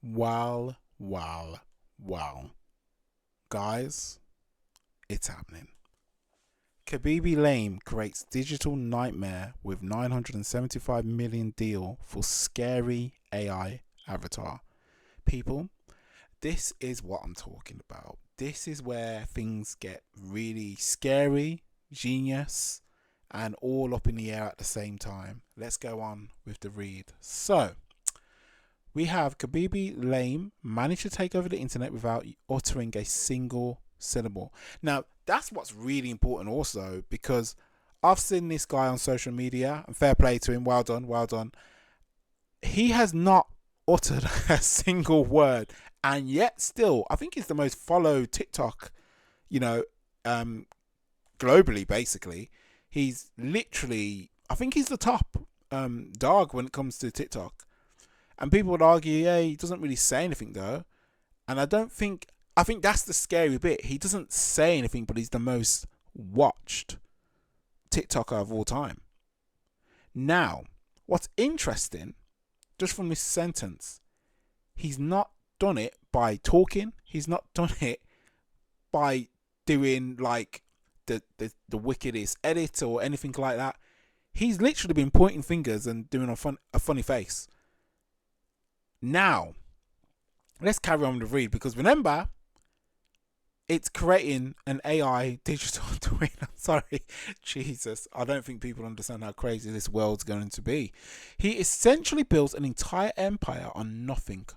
Wow, wow, wow. Guys, it's happening. Khaby Lame creates digital nightmare with 975 million deal for scary AI avatar. People, this is what I'm talking about. This is where things get really scary, genius, and all up in the air at the same time. Let's go on with the read. So, we have Khaby Lame managed to take over the internet without uttering a single syllable. Now, that's what's really important also, because I've seen this guy on social media, and fair play to him, well done, well done. He has not uttered a single word, and yet still, I think he's the most followed TikTok, you know, globally, basically. He's literally, I think he's the top dog when it comes to TikTok. And people would argue, yeah, he doesn't really say anything though. And I think that's the scary bit. He doesn't say anything, but he's the most watched TikToker of all time. Now, what's interesting, just from this sentence, he's not done it by talking. He's not done it by doing like the wickedest edit or anything like that. He's literally been pointing fingers and doing a funny face. Now, let's carry on with the read, because remember, it's creating an AI digital twin. I'm sorry, Jesus. I don't think people understand how crazy this world's going to be. He essentially built an entire empire on nothing.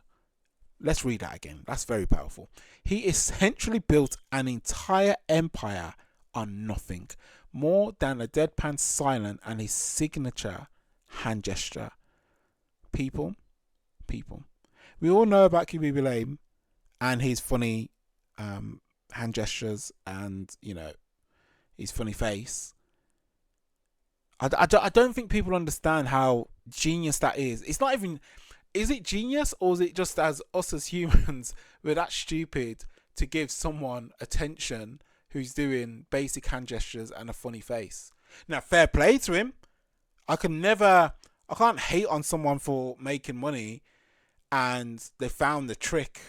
Let's read that again. That's very powerful. He essentially built an entire empire on nothing. More than a deadpan silent and his signature hand gesture. People. We all know about Khaby Lame and his funny hand gestures and, you know, his funny face. I don't think people understand how genius that is. It's not even, is it genius, or is it just as us as humans, we're that stupid to give someone attention who's doing basic hand gestures and a funny face? Now, fair play to him. I can't hate on someone for making money and they found the trick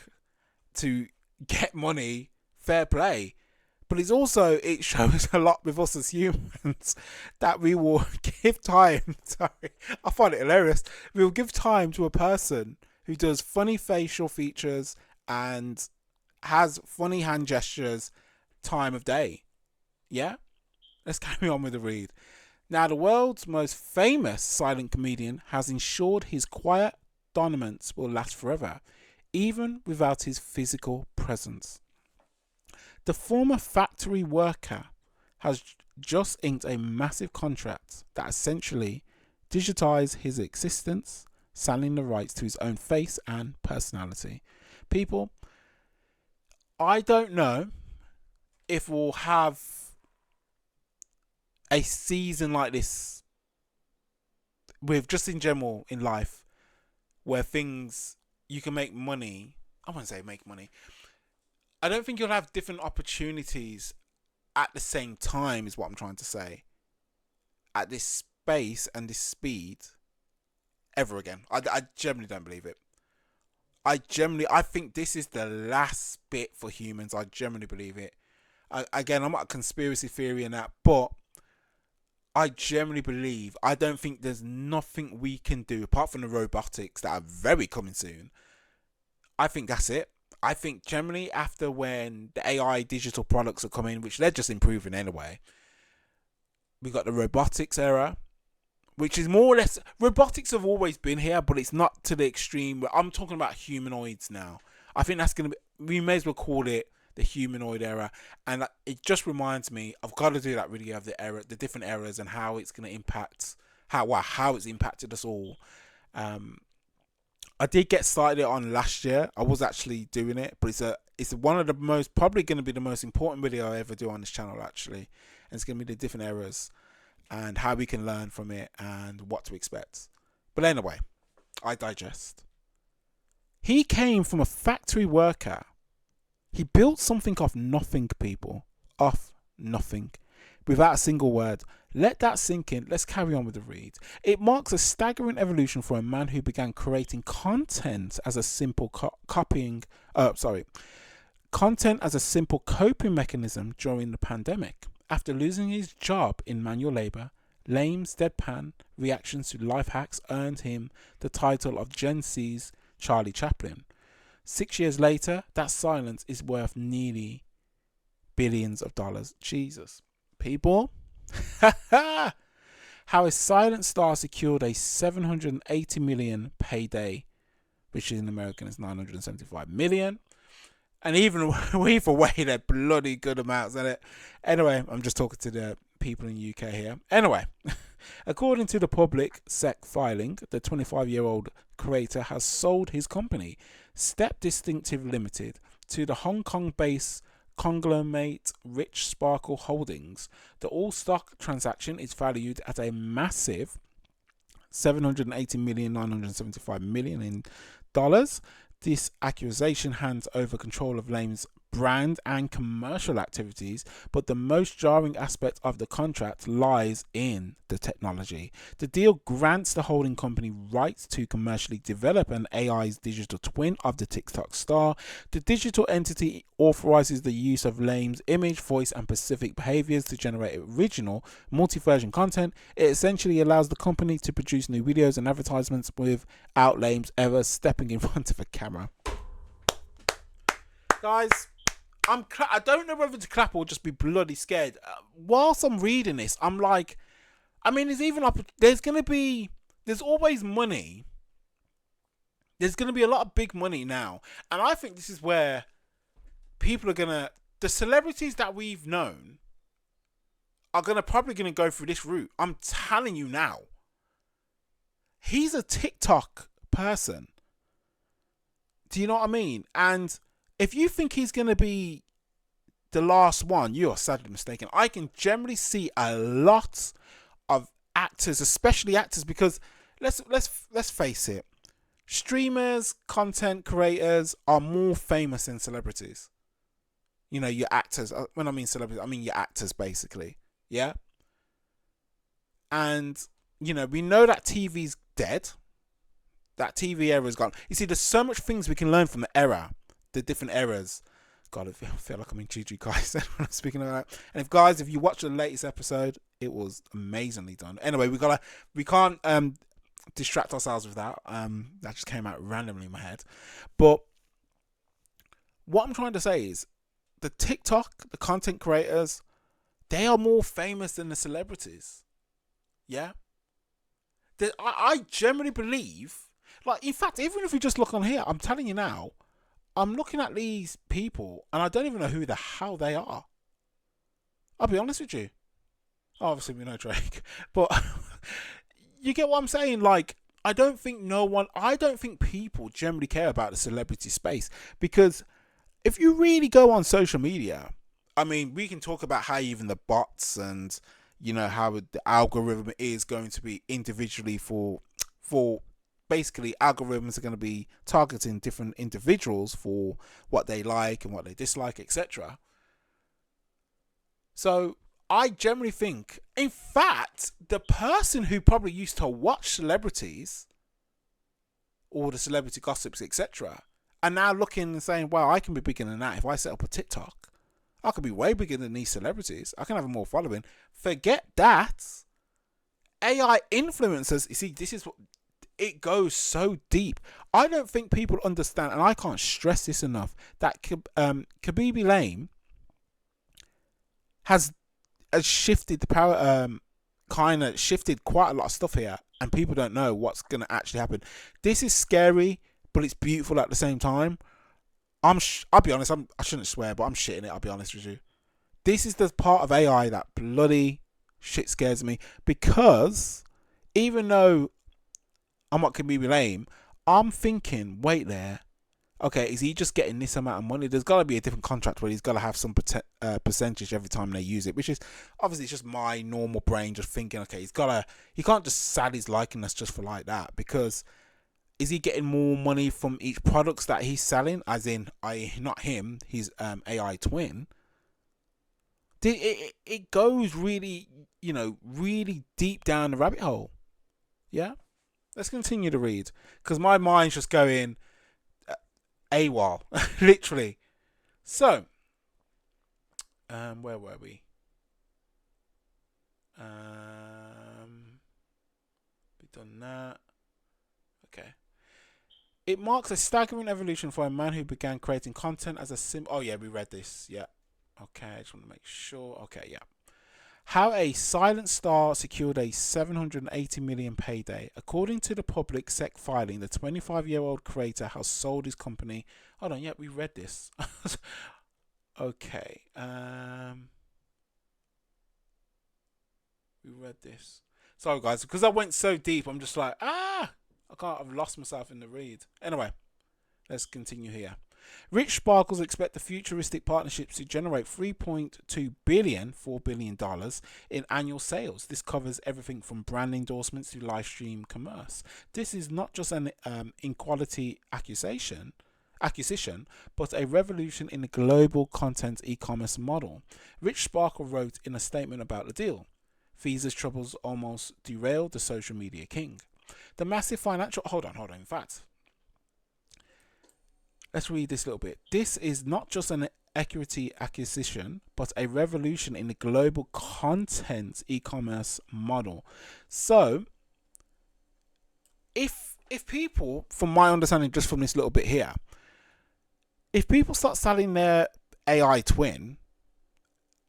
to get money. Fair play. But it shows a lot with us as humans that we will give time. Sorry, I find it hilarious. We will give time to a person who does funny facial features and has funny hand gestures time of day. Yeah? Let's carry on with the read. Now, the world's most famous silent comedian has ensured his quiet dominance will last forever, even without his physical presence. The former factory worker has just inked a massive contract that essentially digitizes his existence, selling the rights to his own face and personality. People, I don't know if we'll have a season like this with just in general in life, where things you can make money. I wouldn't say make money. I don't think you'll have different opportunities at the same time, is what I'm trying to say, at this space and this speed ever again. I generally don't believe it. I think this is the last bit for humans. I generally believe it. Again, I'm not a conspiracy theory in that, but I generally believe, I don't think there's nothing we can do apart from the robotics that are very coming soon. I think that's it. I think generally after when the AI digital products are coming, which they're just improving anyway, we got the robotics era, which is more or less, robotics have always been here, but it's not to the extreme. I'm talking about humanoids now. I think that's going to be, we may as well call it the humanoid era, and it just reminds me, I've got to do that video of the different eras and how it's going to impact how it's impacted us all. I did get started on last year. I was actually doing it, but it's one of the most, probably going to be the most important video I ever do on this channel actually, and it's going to be the different eras and how we can learn from it and what to expect. But anyway, I digest. He came from a factory worker. He built something off nothing, people. Off nothing. without a single word. Let that sink in. Let's carry on with the read. It marks a staggering evolution for a man who began creating content as a simple content as a simple coping mechanism during the pandemic. After losing his job in manual labor, Lame's deadpan reactions to life hacks earned him the title of Gen Z's Charlie Chaplin. 6 years later, that silence is worth nearly billions of dollars. Jesus. People. How a silent star secured a 780 million payday, which in American is 975 million. And even we've away their bloody good amounts in it. Anyway, I'm just talking to the people in the UK here. Anyway, according to the public SEC filing, the 25-year-old creator has sold his company, Step Distinctive Limited, to the Hong Kong-based conglomerate Rich Sparkle Holdings. The all-stock transaction is valued at a massive $780,975,000 in dollars. This accusation hands over control of Lame's brand and commercial activities, but the most jarring aspect of the contract lies in the technology. The deal grants the holding company rights to commercially develop an AI's digital twin of the TikTok star. The digital entity authorizes the use of Lame's image, voice, and specific behaviors to generate original multi-version content. It essentially allows the company to produce new videos and advertisements without Lame's ever stepping in front of a camera. Guys, I don't know whether to clap or just be bloody scared. Whilst I'm reading this, I'm like, I mean, there's always money. There's going to be a lot of big money now. And I think this is where people are the celebrities that we've known are probably going to go through this route. I'm telling you now. He's a TikTok person. Do you know what I mean? And if you think he's going to be the last one, you are sadly mistaken. I can generally see a lot of actors, especially actors, because let's face it, streamers, content creators are more famous than celebrities. You know, your actors. When I mean celebrities, I mean your actors, basically. Yeah. And you know, we know that TV's dead. That TV era is gone. You see, there's so much things we can learn from the different eras. God, I feel like I'm in GG guys when I'm speaking about that. And if you watch the latest episode, it was amazingly done. Anyway, we can't distract ourselves with that. That just came out randomly in my head. But what I'm trying to say is, the content creators, they are more famous than the celebrities. Yeah. I generally believe, like, in fact, even if you just look on here, I'm telling you now, I'm looking at these people and I don't even know who the hell they are. I'll be honest with you. Obviously, we know Drake, but you get what I'm saying? Like, I don't think people generally care about the celebrity space, because if you really go on social media, I mean, we can talk about how even the bots and, you know, how the algorithm is going to be individually for basically algorithms are going to be targeting different individuals for what they like and what they dislike, etc. So I generally think, in fact, the person who probably used to watch celebrities or the celebrity gossips, etc., are now looking and saying, wow, I can be bigger than that. If I set up a TikTok, I could be way bigger than these celebrities. I can have more following. Forget that. AI influencers, you see, this is what, it goes so deep. I don't think people understand, and I can't stress this enough, that Khaby Lame has shifted the power, kind of shifted quite a lot of stuff here, and people don't know what's going to actually happen. This is scary, but it's beautiful at the same time. I'll be honest, I shouldn't swear, but I'm shitting it, I'll be honest with you. This is the part of AI that bloody shit scares me, because even though I'm not Khaby Lame, I'm thinking, wait there, okay, is he just getting this amount of money? There's got to be a different contract where he's got to have some percentage every time they use it, which is obviously it's just my normal brain just thinking, okay, he can't just sell his likeness just for like that, because is he getting more money from each products that he's selling, as in, not him, his AI twin? It goes really, really deep down the rabbit hole. Yeah. Let's continue to read because my mind's just going AWOL, literally. So, where were we? We done that. Okay. It marks a staggering evolution for a man who began creating content as a Oh yeah, we read this. Yeah. Okay, I just want to make sure. Okay, yeah. How a silent star secured a 780 million payday. According to the public sec filing, the 25-year-old creator has sold his company. Hold on, yeah, we read this. Okay. We read this. Sorry, guys, because I went so deep, I'm just like, I've lost myself in the read. Anyway, let's continue here. Rich Sparkles expect the futuristic partnerships to generate $3.2 billion, $4 billion in annual sales. This covers everything from brand endorsements to live stream commerce. This is not just an inequality acquisition, but a revolution in the global content e-commerce model. Rich Sparkle wrote in a statement about the deal. Visa's troubles almost derailed the social media king. The massive financial... Hold on. In fact, let's read this little bit. This is not just an equity acquisition, but a revolution in the global content e-commerce model. So, if people, from my understanding, just from this little bit here, if people start selling their AI twin,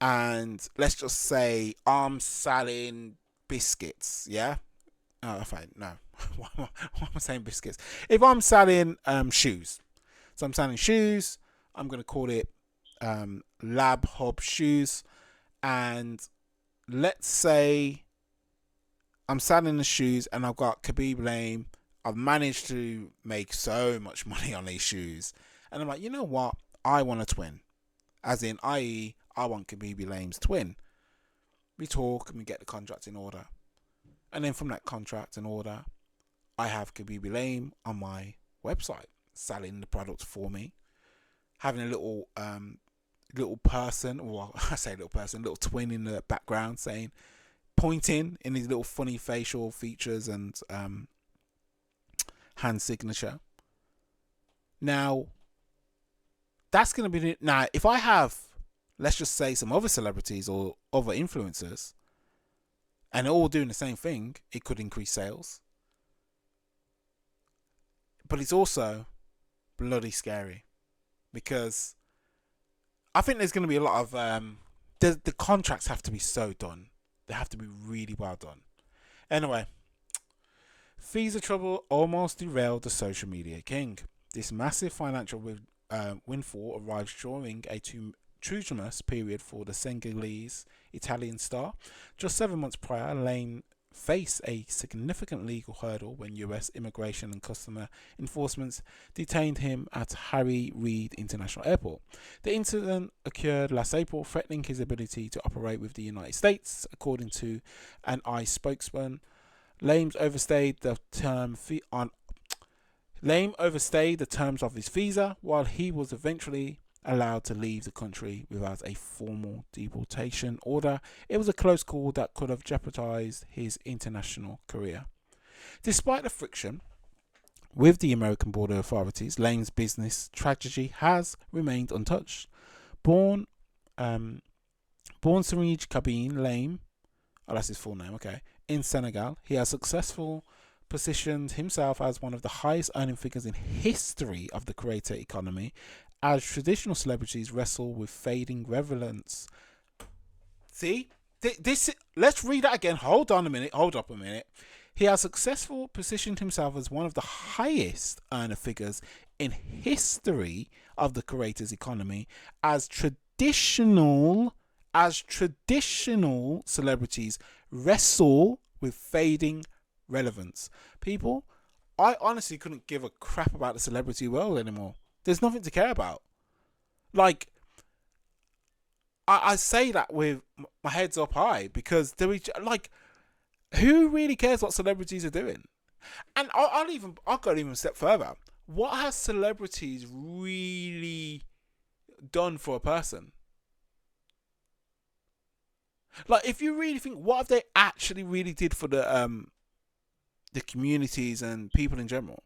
and let's just say I'm selling biscuits, yeah? Oh, fine, no. Why am I saying biscuits? If I'm selling shoes, so I'm selling shoes, I'm going to call it Lab Hub Shoes, and let's say I'm selling the shoes and I've got Khaby Lame. I've managed to make so much money on these shoes, and I'm like, you know what? I want a twin, as in, i.e., I want Khaby Lame's twin. We talk and we get the contract in order, and then from that contract in order, I have Khaby Lame on my website selling the product for me, having a little person, or I say little person, little twin in the background saying, pointing in his little funny facial features and hand signature. Now, that's going to be... Now, if I have, let's just say, some other celebrities or other influencers, and they're all doing the same thing, it could increase sales. But it's also bloody scary, because I think there's going to be a lot of... the contracts have to be so done. They have to be really well done. Anyway, Visa trouble almost derailed the social media king. This massive financial windfall arrives during a tumultuous period for the Senegalese Italian star. Just 7 months prior, Lane faced a significant legal hurdle when US Immigration and Customer Enforcement detained him at Harry Reid International Airport. The incident occurred last April, threatening his ability to operate with the United States, according to an ICE spokesman. Lame overstayed the terms of his visa, while he was eventually allowed to leave the country without a formal deportation order. It was a close call that could have jeopardized his international career. Despite the friction with the American border authorities, Lane's business tragedy has remained untouched. Born Serij Khaby Lame, that's his full name, okay, in Senegal, he has successfully positioned himself as one of the highest earning figures in history of the creator economy, as traditional celebrities wrestle with fading relevance. See? Let's read that again. Hold up a minute. He has successfully positioned himself as one of the highest earner figures in history of the creator's economy, as traditional celebrities wrestle with fading relevance. People, I honestly couldn't give a crap about the celebrity world anymore. There's nothing to care about. Like, I say that with my heads up high, because there is, like, who really cares what celebrities are doing? And I'll go even a step further. What has celebrities really done for a person? Like, if you really think, what have they actually really did for the communities and people in general?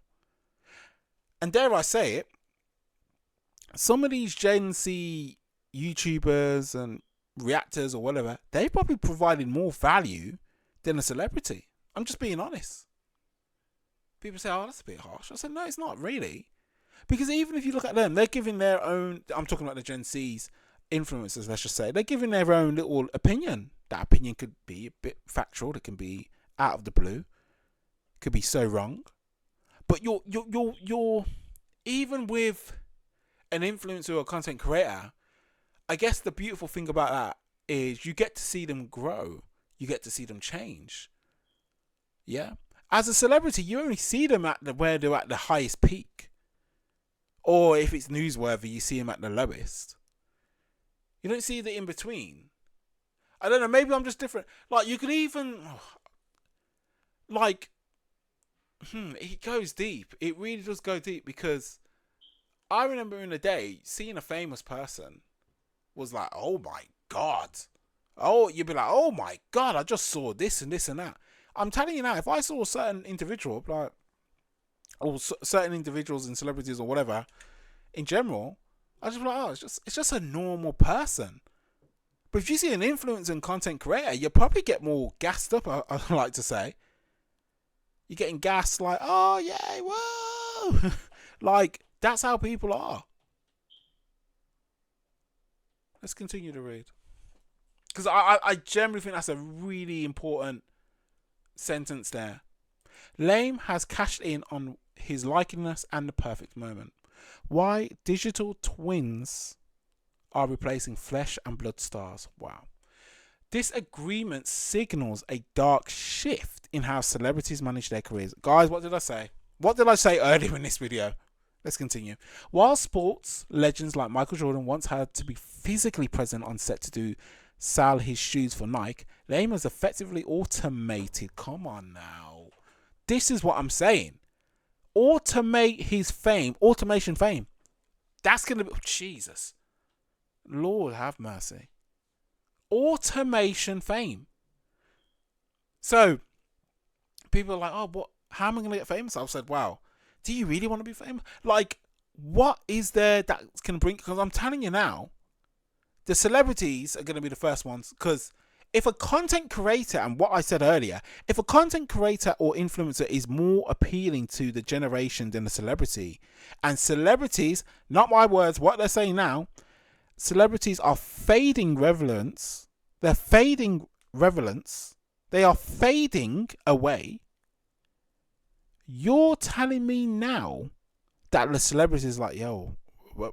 And dare I say it, some of these Gen Z YouTubers and reactors or whatever, they probably provided more value than a celebrity. I'm just being honest. People say, oh, that's a bit harsh. I said, no, it's not really. Because even if you look at them, they're giving their own, I'm talking about the Gen Z's influencers, let's just say, they're giving their own little opinion. That opinion could be a bit factual, it can be out of the blue, could be so wrong. But you're even with an influencer or a content creator, I guess the beautiful thing about that is you get to see them grow. You get to see them change. Yeah. As a celebrity, you only see them where they're at the highest peak. Or if it's newsworthy, you see them at the lowest. You don't see the in between. I don't know, maybe I'm just different. Like, you could even, like, it goes deep. It really does go deep, because I remember in the day, seeing a famous person was like, oh my God. Oh, you'd be like, oh my God, I just saw this and this and that. I'm telling you now, if I saw a certain individual, like, or certain individuals and celebrities or whatever, in general, I just be like, oh, it's just a normal person. But if you see an influencer and content creator, you probably get more gassed up, I like to say. You're getting gassed like, oh, yay, whoa. Like, that's how people are. Let's continue to read. Because I generally think that's a really important sentence there. Lame has cashed in on his likeness and the perfect moment. Why digital twins are replacing flesh and blood stars. Wow. This agreement signals a dark shift in how celebrities manage their careers. Guys, what did I say? What did I say earlier in this video? Let's continue. While sports legends like Michael Jordan once had to be physically present on set to sell his shoes for Nike, Lame has effectively automated. Come on now. This is what I'm saying. Automate his fame. Automation fame. That's going to be... Jesus. Lord have mercy. Automation fame. So, people are like, oh, what? How am I going to get famous? I've said, wow. Do you really want to be famous? Like, what is there that can bring... Because I'm telling you now, the celebrities are going to be the first ones. Because if a content creator, and what I said earlier, if a content creator or influencer is more appealing to the generation than a celebrity, and celebrities, not my words, what they're saying now, celebrities are fading relevance. They're fading relevance. They are fading away. You're telling me now that the celebrities like, yo, we're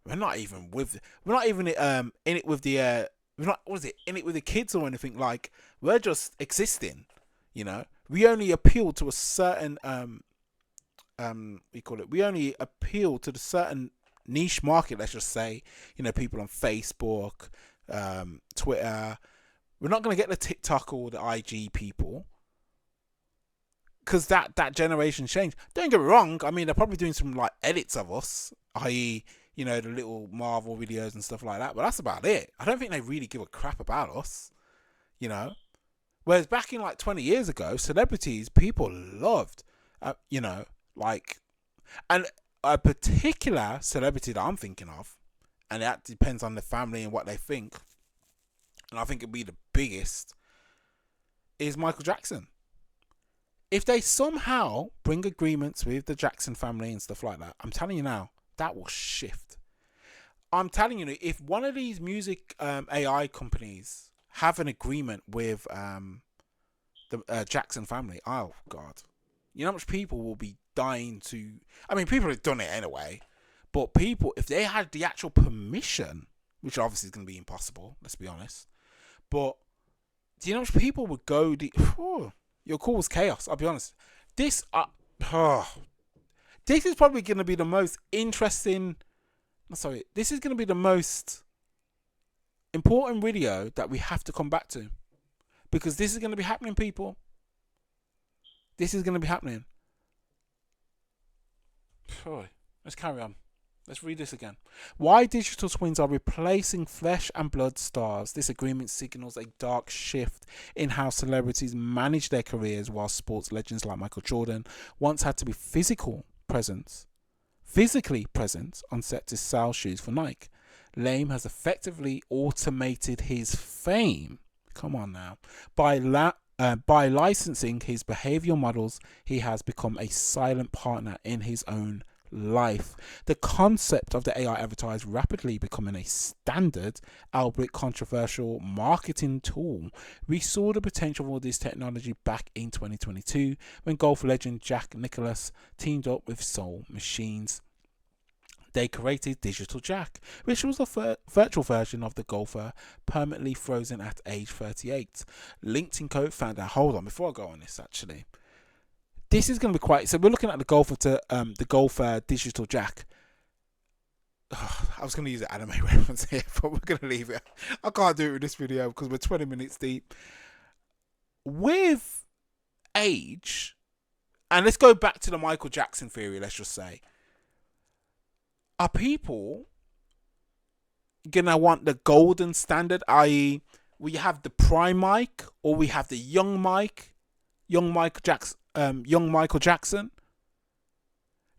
not even in it with the we're not, what is it, in it with the kids or anything. Like, we're just existing, you know. We only appeal to a certain we only appeal to the certain niche market, let's just say, you know, people on Facebook, Twitter. We're not going to get the TikTok or the IG people, because that generation changed. Don't get me wrong, I mean, they're probably doing some like edits of us, i.e., you know, the little Marvel videos and stuff like that, but that's about it. I don't think they really give a crap about us, you know. Whereas back in like 20 years ago, celebrities, people loved, you know, like, and a particular celebrity that I'm thinking of, and that depends on the family and what they think, and I think it'd be the biggest, is Michael Jackson. If they somehow bring agreements with the Jackson family and stuff like that, I'm telling you now, that will shift. I'm telling you, if one of these music AI companies have an agreement with the Jackson family, oh God, you know how much people will be dying to... I mean, people have done it anyway, but people, if they had the actual permission, which obviously is going to be impossible, let's be honest, but do you know how much people would go... Your call was chaos, I'll be honest. This is probably going to be the most interesting... Sorry, this is going to be the most important video that we have to come back to. Because this is going to be happening, people. This is going to be happening. Let's carry on. Let's read this again. Why digital twins are replacing flesh and blood stars. This agreement signals a dark shift in how celebrities manage their careers, while sports legends like Michael Jordan once had to be physically present on set to sell shoes for Nike. Lame has effectively automated his fame. Come on now. By licensing his behavioral models, he has become a silent partner in his own life. The concept of the AI avatar is rapidly becoming a standard, albeit controversial, marketing tool. We saw the potential for this technology back in 2022 when golf legend Jack Nicklaus teamed up with Soul Machines. They created Digital Jack, which was a virtual version of the golfer permanently frozen at age 38. LinkedIn co-founder, hold on, before I go on this, actually, this is going to be quite. So we're looking at the golfer Digital Jack. I was going to use an anime reference here, but we're going to leave it. I can't do it with this video because we're 20 minutes deep. With age, and let's go back to the Michael Jackson theory. Let's just say, are people gonna want the golden standard, i.e., we have the prime Mike or we have the young Michael Jackson?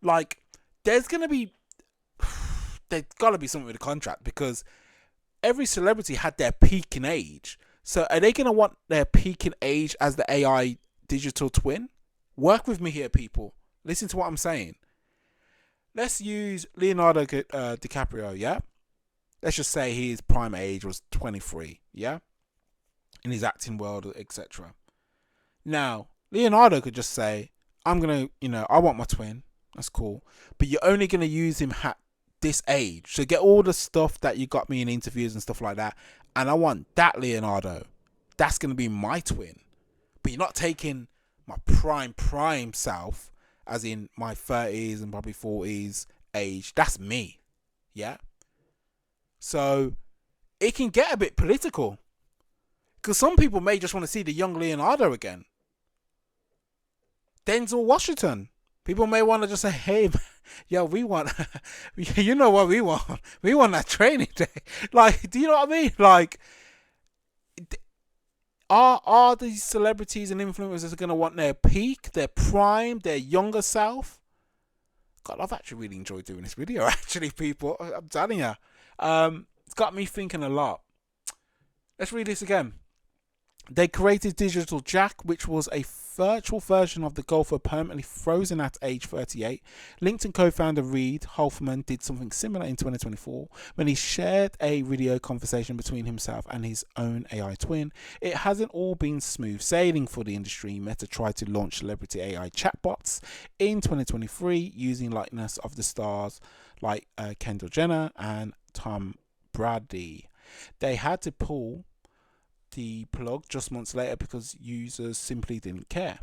Like, there's gotta be something with the contract, because every celebrity had their peak in age. So are they gonna want their peak in age as the AI digital twin? Work with me here, people. Listen to what I'm saying. Let's use Leonardo DiCaprio, yeah? Let's just say his prime age was 23, yeah? In his acting world, etc. Now, Leonardo could just say, I'm going to, I want my twin. That's cool. But you're only going to use him at this age. So get all the stuff that you got me in interviews and stuff like that. And I want that Leonardo. That's going to be my twin. But you're not taking my prime self, as in my 30s and probably 40s age. That's me. Yeah? So it can get a bit political, because some people may just want to see the young Leonardo again. Denzel Washington. People may want to just say, hey, yo, we want, you know what we want? We want that training day. Like, do you know what I mean? Like, are these celebrities and influencers going to want their peak, their prime, their younger self? God, I've actually really enjoyed doing this video, actually, people. I'm telling you. It's got me thinking a lot. Let's read this again. They created Digital Jack, which was a virtual version of the golfer permanently frozen at age 38. LinkedIn co-founder Reid Hoffman did something similar in 2024 when he shared a video conversation between himself and his own AI twin. It hasn't all been smooth sailing for the industry. Meta tried to launch celebrity AI chatbots in 2023 using likeness of the stars like Kendall Jenner and Tom Brady. They had to pull the plug just months later because users simply didn't care.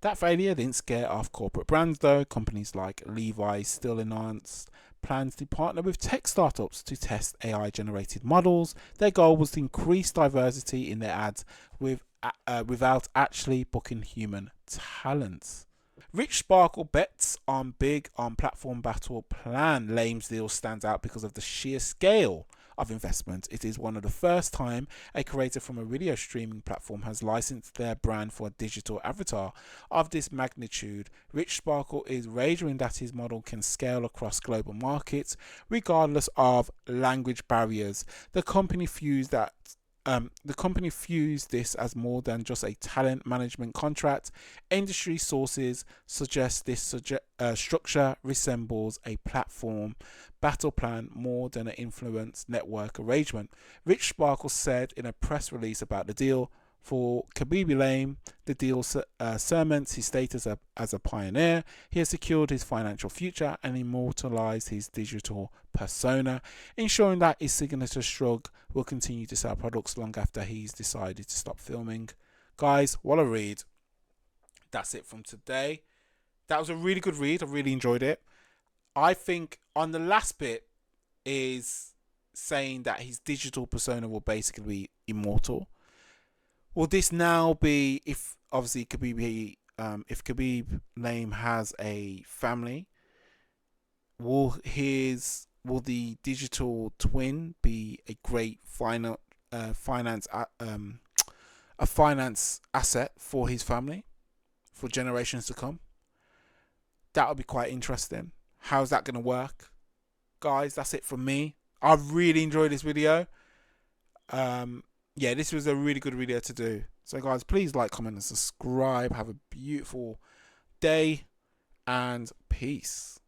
That failure didn't scare off corporate brands though. Companies like Levi's still announced plans to partner with tech startups to test AI generated models. Their goal was to increase diversity in their ads without actually booking human talent. Rich Sparkle bets on big on platform battle plan. Lame's deal stands out because of the sheer scale of investment. It is one of the first time a creator from a video streaming platform has licensed their brand for a digital avatar of this magnitude. Rich Sparkle is wagering that his model can scale across global markets regardless of language barriers. The company views this as more than just a talent management contract. Industry sources suggest this structure resembles a platform battle plan more than an influence network arrangement. Rich Sparkle said in a press release about the deal, for Khaby Lame, the deal cements his status as a pioneer. He has secured his financial future and immortalized his digital persona, ensuring that his signature shrug will continue to sell products long after he's decided to stop filming. Guys, what a read. That's it from today. That was a really good read. I really enjoyed it. I think on the last bit is saying that his digital persona will basically be immortal. Will this now be, if obviously Khaby Lame has a family, will the digital twin be a great a finance asset for his family for generations to come? That would be quite interesting. How's that going to work? Guys, that's it from me. I really enjoyed this video. Yeah, this was a really good video to do. So guys, please like, comment and subscribe. Have a beautiful day and peace.